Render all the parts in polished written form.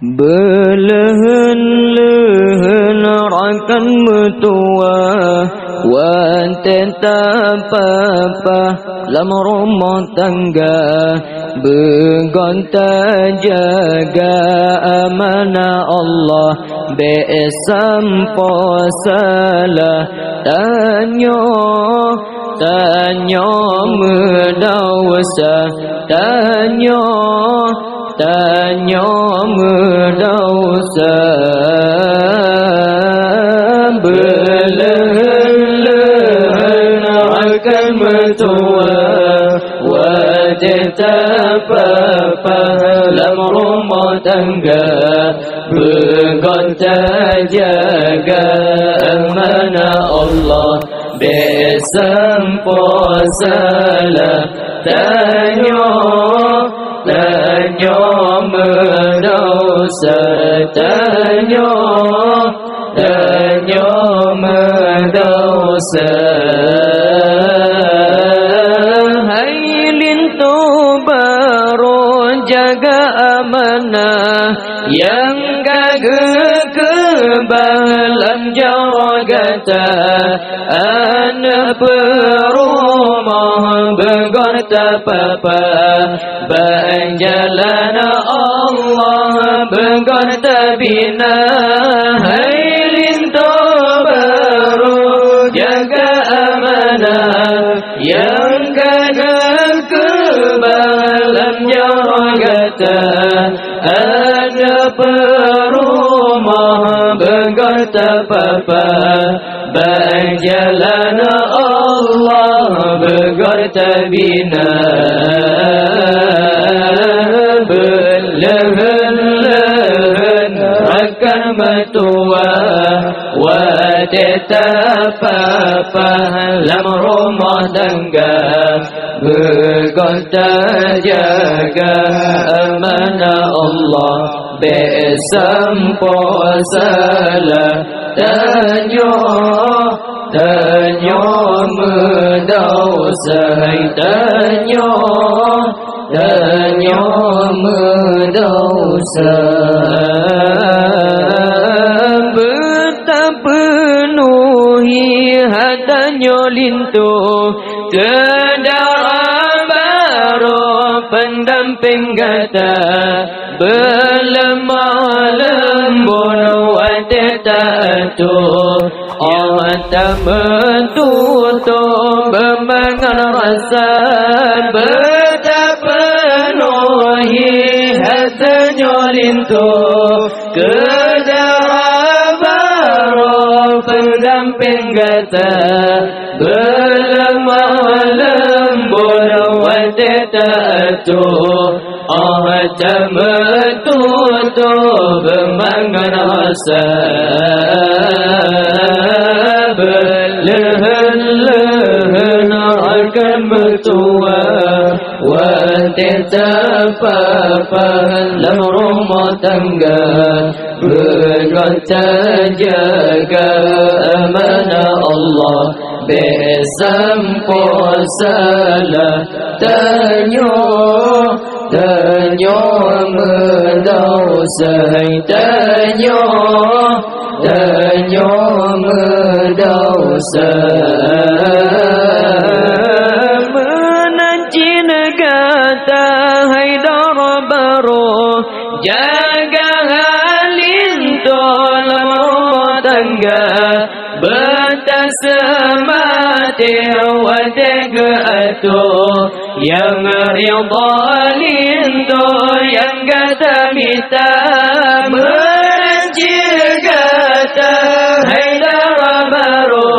Belahan-lahan rakan mertua Wanita papa lam rumah tangga Begonta jaga amanah Allah Besampo salah Tanya mendausa Tanya mendausa Belahan akan mertua Wanita papa lam rumah tangga Begonta jaga amanah Allah Besampo salah Tanya mendosa Tanya mendosa Hai lintu baru jaga amanah Yang gagah kebalam jawagata Anak berumah begorta papa Banjalan Allah begorta bina Hai lintu baru jaga amanah Yang gagah kebalam jawagata Ada perumah begorta papa Banjalan Allah begorta bina Belahan akan mertua Wanita papa lam rumah tangga Begonta jaga amanah Allah Besampo salah Tanya mendosa Tanya mendosa Betapa penuhi hatanya lintu Kedara baru pendamping kata Belemah lembut wanita tu Allah tak menutup bemangan rasa Betapa penuhi hatanya lintu Kedara baru pendamping kata Belemah lembut wanita tu Allah tak menutup bemangan rasa Belahan akan mertua Wanita papa lam rumah tangga Begonta jaga amanah Allah Besampo salah Tanya mendosa Tanya mendosa Menanci negata Haidar baru Jaga halintu lam rumah tangga Batas mati wadega atu Yang rida lintu yang gata mita Menanjir gata Haidar baru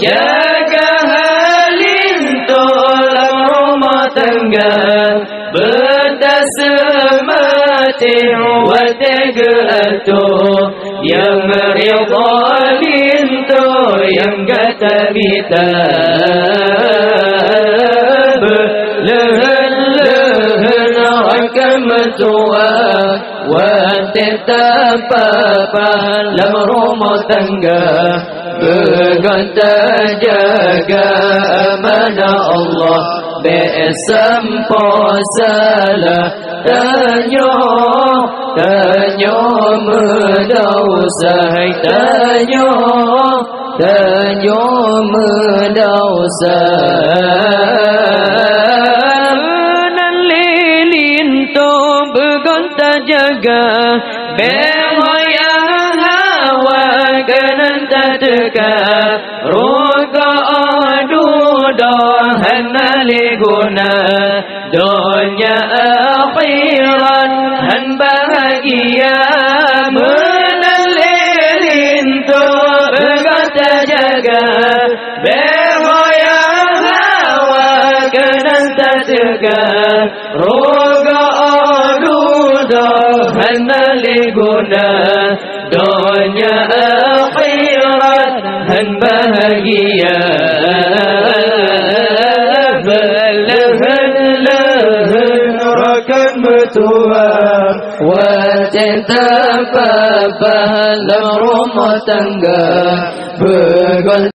Jaga halintu lam rumah tangga Batas mati wadega atu Yang rida lintu yang gata mita Belahan akan mertua Wanita papa lam rumah tangga Begonta jaga amanah Allah besampo salah tanyo mendosa tanyo mendosa nan lilin to begonta jaga behoya hawa kenan tadka roga adu dohan maliguna dunia akhirat han bahagia menalilin to berkata jaga behoya hawa kenan tadka roga adu dohan maliguna dunia akhirat han bahagia Tuhan wacinta papa dalam rumah tangga